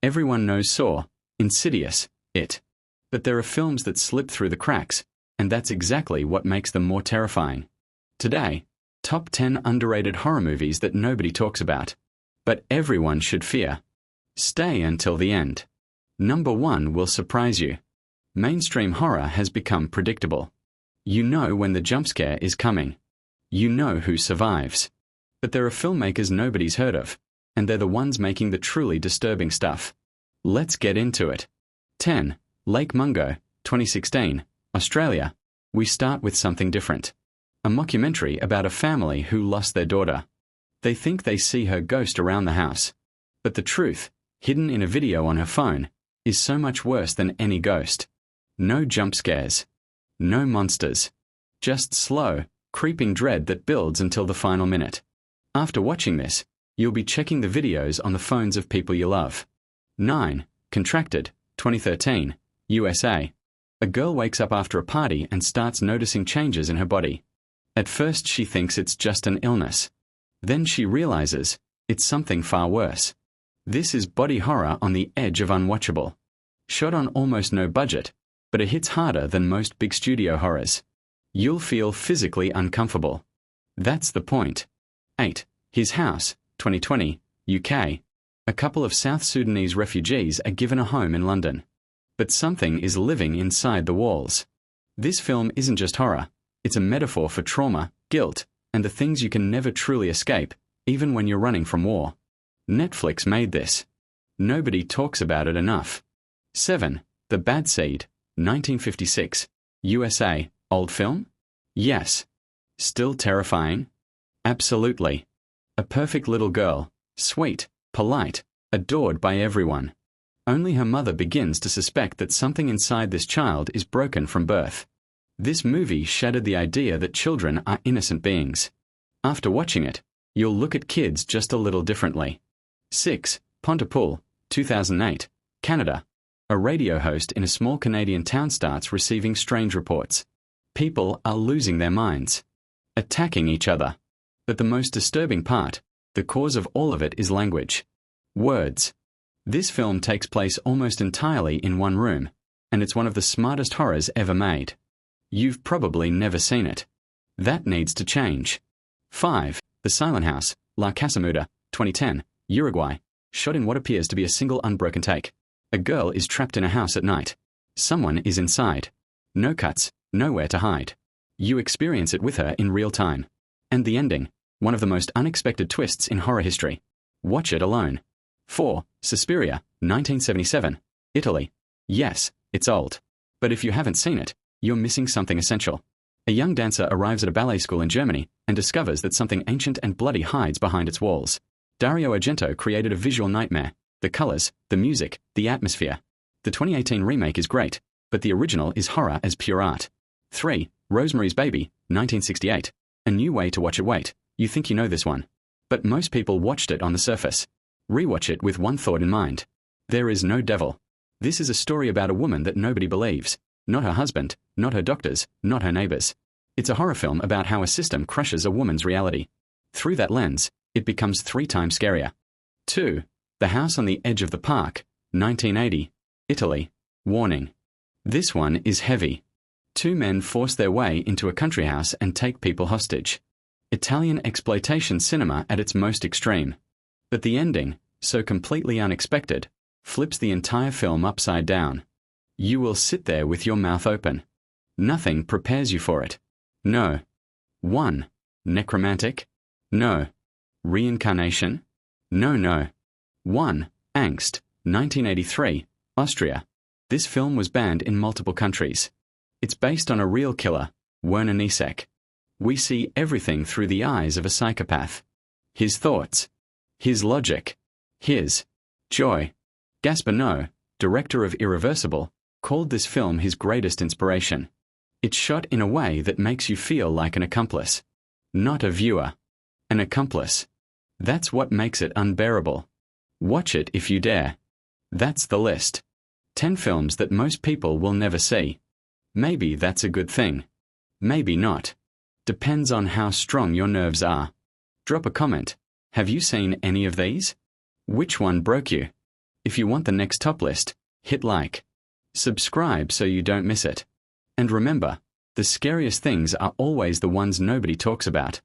Everyone knows Saw, Insidious, It. But there are films that slip through the cracks, and that's exactly what makes them more terrifying. Today, top 10 underrated horror movies that nobody talks about, but everyone should fear. Stay until the end. Number 1 will surprise you. Mainstream horror has become predictable. You know when the jump scare is coming. You know who survives. But there are filmmakers nobody's heard of, and they're the ones making the truly disturbing stuff. Let's get into it. 10. Lake Mungo, 2016, Australia. We start with something different. A mockumentary about a family who lost their daughter. They think they see her ghost around the house. But the truth, hidden in a video on her phone, is so much worse than any ghost. No jump scares. No monsters. Just slow, creeping dread that builds until the final minute. After watching this, you'll be checking the videos on the phones of people you love. 9. Contracted, 2013, USA. A girl wakes up after a party and starts noticing changes in her body. At first she thinks it's just an illness. Then she realizes it's something far worse. This is body horror on the edge of unwatchable. Shot on almost no budget, but it hits harder than most big studio horrors. You'll feel physically uncomfortable. That's the point. 8. His House, 2020, UK. A couple of South Sudanese refugees are given a home in London. But something is living inside the walls. This film isn't just horror, it's a metaphor for trauma, guilt, and the things you can never truly escape, even when you're running from war. Netflix made this. Nobody talks about it enough. 7. The Bad Seed, 1956, USA. Old film? Yes. Still terrifying? Absolutely. A perfect little girl, sweet, polite, adored by everyone. Only her mother begins to suspect that something inside this child is broken from birth. This movie shattered the idea that children are innocent beings. After watching it, you'll look at kids just a little differently. 6. Pontypool, 2008, Canada. A radio host in a small Canadian town starts receiving strange reports. People are losing their minds, attacking each other. But the most disturbing part, the cause of all of it, is language. Words. This film takes place almost entirely in one room, and it's one of the smartest horrors ever made. You've probably never seen it. That needs to change. 5. The Silent House, La Casa Muda, 2010, Uruguay. Shot in what appears to be a single unbroken take. A girl is trapped in a house at night. Someone is inside. No cuts, nowhere to hide. You experience it with her in real time. And the ending, one of the most unexpected twists in horror history. Watch it alone. 4. Suspiria, 1977, Italy. Yes, it's old. But if you haven't seen it, you're missing something essential. A young dancer arrives at a ballet school in Germany and discovers that something ancient and bloody hides behind its walls. Dario Argento created a visual nightmare. The colors, the music, the atmosphere. The 2018 remake is great, but the original is horror as pure art. 3. Rosemary's Baby, 1968. A new way to watch it. Wait, you think you know this one. But most people watched it on the surface. Rewatch it with one thought in mind. There is no devil. This is a story about a woman that nobody believes. Not her husband, not her doctors, not her neighbors. It's a horror film about how a system crushes a woman's reality. Through that lens, it becomes 3 times scarier. 2. The House on the Edge of the Park, 1980, Italy. Warning. This one is heavy. 2 men force their way into a country house and take people hostage. Italian exploitation cinema at its most extreme. But the ending, so completely unexpected, flips the entire film upside down. You will sit there with your mouth open. Nothing prepares you for it. No. 1. Necromantic? No. Reincarnation? No. 1. Angst, 1983, Austria. This film was banned in multiple countries. It's based on a real killer, Werner Niesek. We see everything through the eyes of a psychopath. His thoughts. His logic. His joy. Gaspar Noé, director of Irreversible, called this film his greatest inspiration. It's shot in a way that makes you feel like an accomplice. Not a viewer. An accomplice. That's what makes it unbearable. Watch it if you dare. That's the list. 10 films that most people will never see. Maybe that's a good thing. Maybe not. Depends on how strong your nerves are. Drop a comment. Have you seen any of these? Which one broke you? If you want the next top list, hit like. Subscribe so you don't miss it. And remember, the scariest things are always the ones nobody talks about.